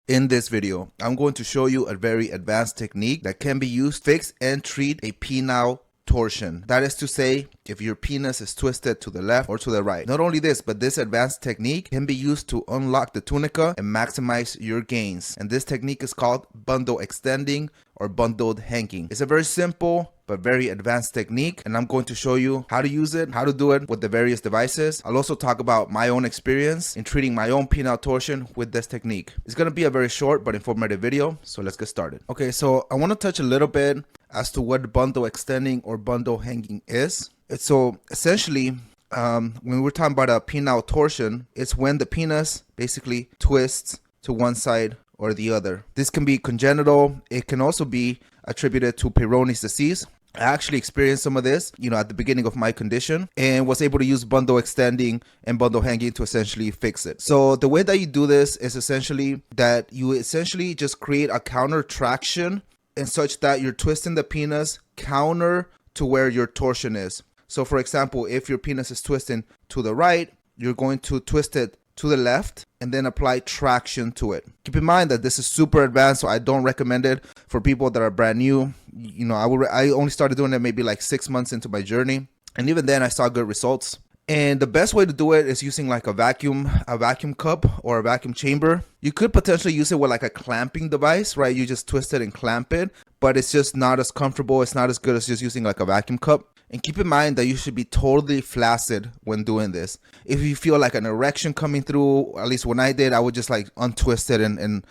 In this video, I'm going to show you a very advanced technique that can be used to fix and treat a penile torsion. That is to say, if your penis is twisted to the left or to the right. Not only this, but this advanced technique can be used to unlock the tunica and maximize your gains. And this technique is called bundle extending or bundled hanging. It's a very simple but very advanced technique, and I'm going to show you how to use it, how to do it with the various devices. I'll also talk about my own experience in treating my own penile torsion with this technique. It's going to be a very short but informative video, so let's get started. Okay, so I want to touch a little bit as to what bundle extending or bundle hanging is. So essentially, when we're talking about a penile torsion, it's when the penis basically twists to one side or the other. This can be congenital. It can also be attributed to Peyronie's disease. I actually experienced some of this, at the beginning of my condition, and was able to use bundle extending and bundle hanging to essentially fix it. So the way that you do this is essentially that you essentially just create a counter traction and such that you're twisting the penis counter to where your torsion is. So for example, if your penis is twisting to the right, you're going to twist it to the left and then apply traction to it. Keep in mind that this is super advanced, so I don't recommend it for people that are brand new. I only started doing it maybe like 6 months into my journey, and even then I saw good results. And the best way to do it is using like a vacuum cup or a vacuum chamber. You could potentially use it with like a clamping device, right? You just twist it and clamp it, but it's just not as comfortable. It's not as good as just using like a vacuum cup. And keep in mind that you should be totally flaccid when doing this. If you feel like an erection coming through, at least when I did, I would just like untwist it and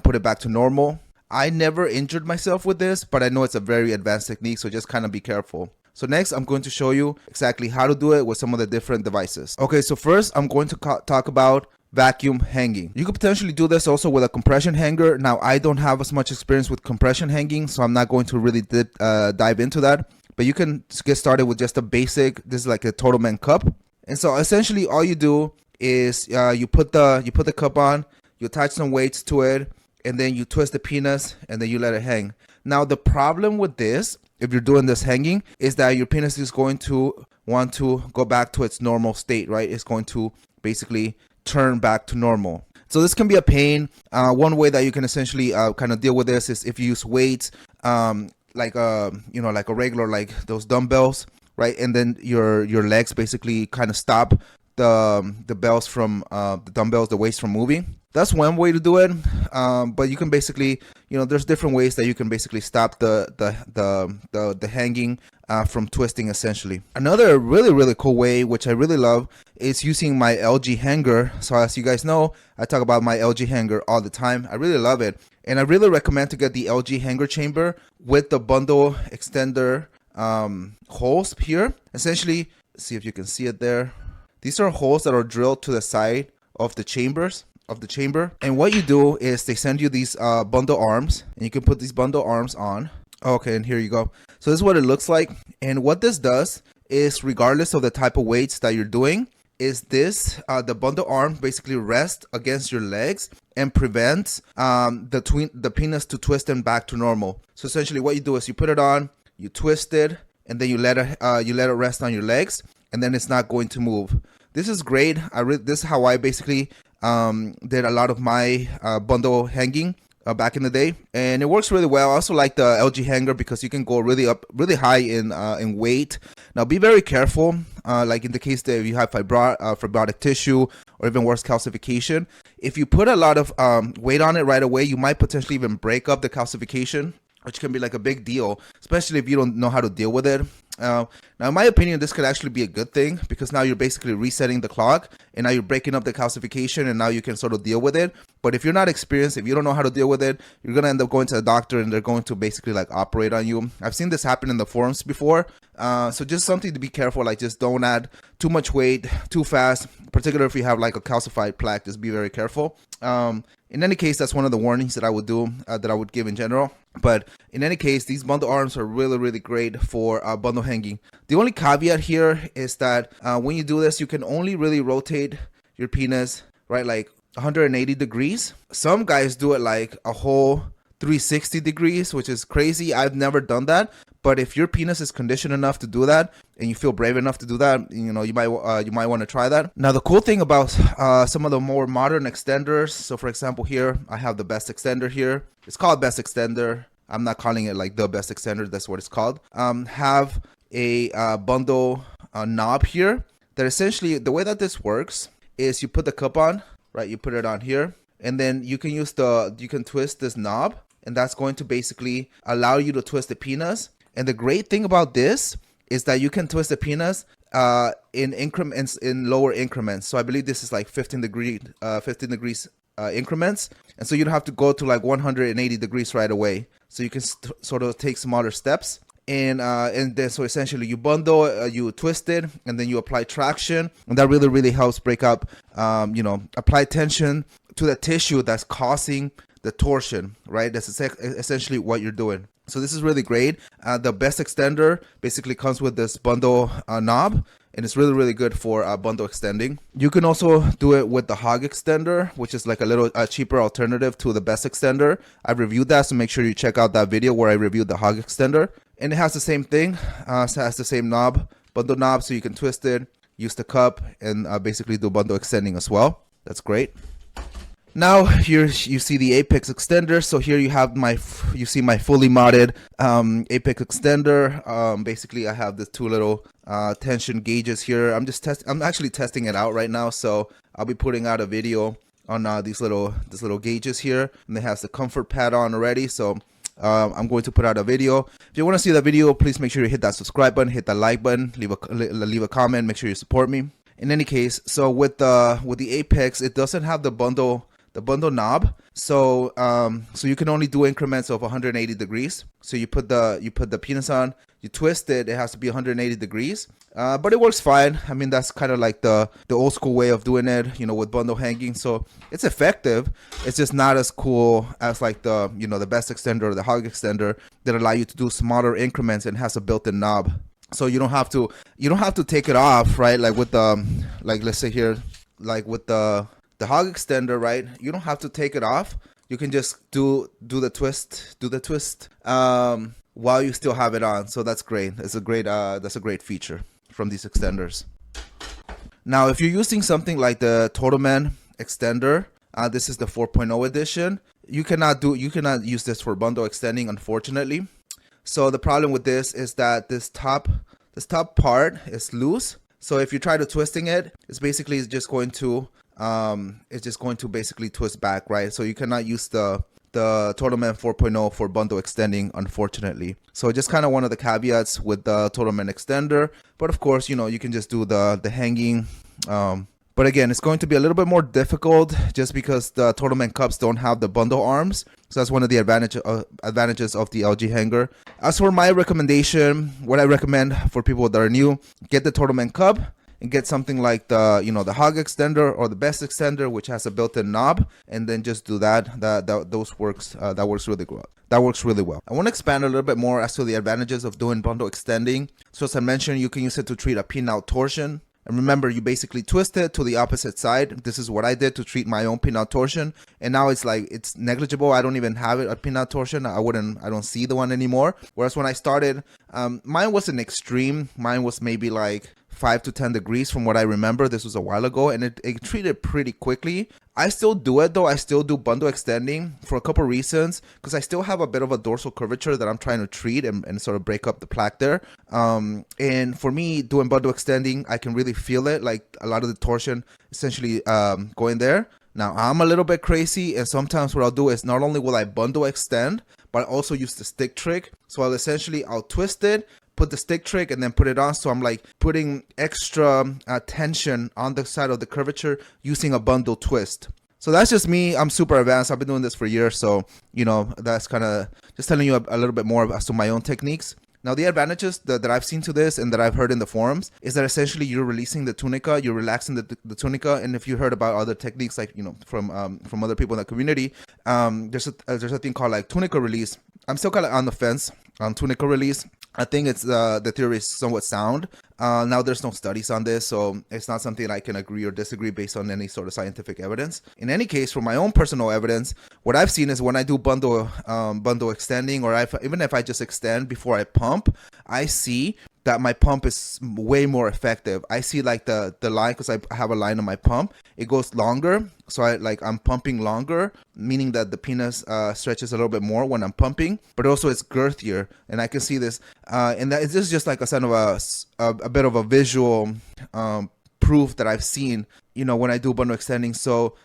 put it back to normal. I never injured myself with this, but I know it's a very advanced technique, so just kind of be careful. So next, I'm going to show you exactly how to do it with some of the different devices. Okay, so first, I'm going to talk about vacuum hanging. You could potentially do this also with a compression hanger. Now, I don't have as much experience with compression hanging, so I'm not going to really dive into that. But you can get started with just a basic, this is like a Total Man cup. And so essentially all you do is you put the cup on, you attach some weights to it, and then you twist the penis and then you let it hang. Now the problem with this, if you're doing this hanging, is that your penis is going to want to go back to its normal state, right? It's going to basically turn back to normal. So this can be a pain. One way that you can essentially kind of deal with this is if you use weights, like a regular, like those dumbbells, right? And then your legs basically kind of stop the bells from the dumbbells, the weights from moving. That's one way to do it. But you can basically, there's different ways that you can basically stop the hanging from twisting essentially. Another really cool way, which I really love, is using my LG hanger. So as you guys know, I talk about my LG hanger all the time. I really love it. And I really recommend to get the LG hanger chamber with the bundle extender holes here. Essentially, see if you can see it there. These are holes that are drilled to the side of the chamber. And what you do is they send you these bundle arms, and you can put these bundle arms on. Okay, and here you go. So this is what it looks like. And what this does is, regardless of the type of weights that you're doing, is this the bundle arm basically rests against your legs and prevents the penis to twist and back to normal. So essentially what you do is you put it on, you twist it, and then you let it rest on your legs, and then it's not going to move. This is great. This is how I basically did a lot of my bundle hanging back in the day, and it works really well. I also like the LG hanger because you can go really high in weight. Now be very careful, like in the case that if you have fibrotic tissue or even worse, calcification. If you put a lot of weight on it right away, you might potentially even break up the calcification, which can be like a big deal, especially if you don't know how to deal with it. Now, in my opinion, this could actually be a good thing because now you're basically resetting the clock and now you're breaking up the calcification and now you can sort of deal with it. But if you're not experienced, if you don't know how to deal with it, you're going to end up going to the doctor and they're going to basically like operate on you. I've seen this happen in the forums before. So just something to be careful, like just don't add too much weight too fast, particularly if you have like a calcified plaque. Just be very careful. In any case, that's one of the warnings that I would do, that I would give in general. But in any case, these bundle arms are really great for bundle hanging. The only caveat here is that when you do this, you can only really rotate your penis, right, like 180 degrees. Some guys do it like a whole 360 degrees, which is crazy. I've never done that, But if your penis is conditioned enough to do that, and you feel brave enough to do that, you might want to try that. Now, the cool thing about some of the more modern extenders, so for example here, I have the best extender here. It's called best extender. I'm not calling it like the best extender. That's what it's called. Have a bundle knob here that essentially, the way that this works is you put the cup on, right? You put it on here, and then you can twist this knob, and that's going to basically allow you to twist the penis. And the great thing about this is that you can twist the penis in increments, in lower increments. So I believe this is like 15 degrees increments, and so you don't have to go to like 180 degrees right away. So you can sort of take smaller steps, and then so essentially you bundle, you twist it, and then you apply traction, and that really helps break up, apply tension to the tissue that's causing the torsion, right? That's essentially what you're doing. So this is really great. The best extender basically comes with this bundle knob, and it's really good for bundle extending. You can also do it with the hog extender, which is like a little cheaper alternative to the best extender. I've reviewed that, so make sure you check out that video where I reviewed the hog extender. And it has the same thing. It has the same knob, bundle knob, so you can twist it, use the cup, and basically do bundle extending as well. That's great. Now here you see the apex extender. So here you see my fully modded apex extender. Basically I have the two little tension gauges here. I'm actually testing it out right now, so I'll be putting out a video on these little gauges here, and it has the comfort pad on already. So I'm going to put out a video. If you want to see the video, please make sure you hit that subscribe button, hit that like button, leave a comment, make sure you support me. In any case, so with the apex, it doesn't have the bundle knob, so you can only do increments of 180 degrees. So you put the penis on, you twist it, it has to be 180 degrees, but it works fine. I mean, that's kind of like the old school way of doing it, with bundle hanging. So it's effective. It's just not as cool as like the the best extender or the hog extender that allow you to do smaller increments and has a built-in knob. So you don't have to take it off, right? Like with let's say here, like with the hog extender, right? You don't have to take it off. You can just do the twist while you still have it on. So that's great. That's a great feature from these extenders. Now, if you're using something like the Totalman extender, this is the 4.0 edition. You cannot use this for bundle extending, unfortunately. So the problem with this is that this top part is loose. So if you try to twisting it, it's just going to basically twist back, right? So you cannot use the Totalman 4.0 for bundle extending, unfortunately. So just kind of one of the caveats with the Totalman extender. But of course, you can just do the hanging. But again, it's going to be a little bit more difficult just because the Totalman cups don't have the bundle arms. So that's one of the advantages of the LG hanger. As for my recommendation, what I recommend for people that are new, get the Totalman cup and get something like the hog extender or the best extender, which has a built-in knob, and then just do that. That works really well. That works really well. I want to expand a little bit more as to the advantages of doing bundle extending. So as I mentioned, you can use it to treat a penile torsion. And remember, you basically twist it to the opposite side. This is what I did to treat my own penile torsion. And now it's negligible. I don't even have a penile torsion. I don't see the one anymore. Whereas when I started, mine wasn't extreme. Mine was maybe like 5 to 10 degrees from what I remember. This was a while ago, and it treated pretty quickly. I still do it though. I still do bundle extending for a couple reasons, because I still have a bit of a dorsal curvature that I'm trying to treat and sort of break up the plaque there. And for me, doing bundle extending, I can really feel it, like a lot of the torsion essentially going there. Now, I'm a little bit crazy, and sometimes what I'll do is not only will I bundle extend, but I also use the stick trick. So I'll twist it, put the stick trick, and then put it on. So I'm like putting extra tension on the side of the curvature using a bundle twist. So that's just me. I'm super advanced. I've been doing this for years. So, that's kind of just telling you a little bit more as to my own techniques. Now, the advantages that I've seen to this and that I've heard in the forums is that essentially you're releasing the tunica, you're relaxing the tunica. And if you heard about other techniques, like, from other people in the community, there's a thing called like tunica release. I'm still kind of on the fence on tunica release. I think it's the theory is somewhat sound. Now there's no studies on this, so it's not something I can agree or disagree based on any sort of scientific evidence. In any case, from my own personal evidence, what I've seen is when I do bundle extending, or even if I just extend before I pump, I see that my pump is way more effective. I see like the line, because I have a line on my pump, it goes longer. So I'm pumping longer, meaning that the penis stretches a little bit more when I'm pumping, but also it's girthier. And I can see this, and that this is just like a kind of a bit of a visual proof that I've seen, when I do bundle extending. So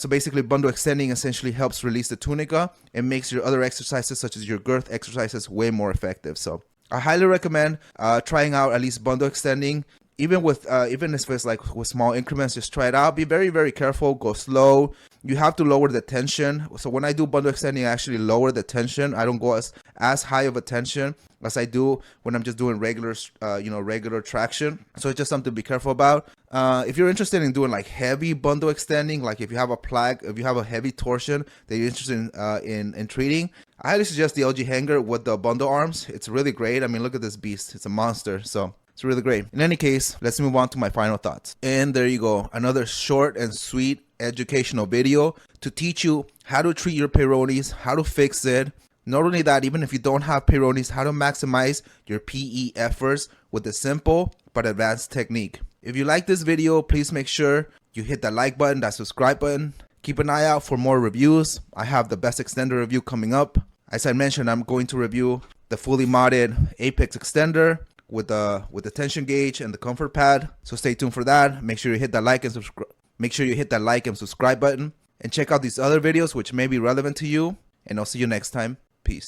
basically bundle extending essentially helps release the tunica and makes your other exercises, such as your girth exercises, way more effective. So I highly recommend trying out at least bundle extending, even if it's like with small increments. Just try it out. Be very, very careful. Go slow. You have to lower the tension. So when I do bundle extending, I actually lower the tension. I don't go as high of a tension as I do when I'm just doing regular traction. So it's just something to be careful about. If you're interested in doing like heavy bundle extending, like if you have a plaque, if you have a heavy torsion that you're interested in treating, I highly suggest the LG hanger with the bundle arms. It's really great. I mean, look at this beast. It's a monster. So it's really great. In any case, let's move on to my final thoughts. And there you go. Another short and sweet educational video to teach you how to treat your peyronie's, how to fix it. Not only that, even if you don't have peyronie's, how to maximize your PE efforts with a simple but advanced technique. If you like this video, please make sure you hit that like button, that subscribe button. Keep an eye out for more reviews. I have the best extender review coming up. As I mentioned, I'm going to review the fully modded Apex extender with the tension gauge and the comfort pad. So stay tuned for that. Make sure you hit that like and subscribe. Make sure you hit that like and subscribe button, and check out these other videos which may be relevant to you. And I'll see you next time. Peace.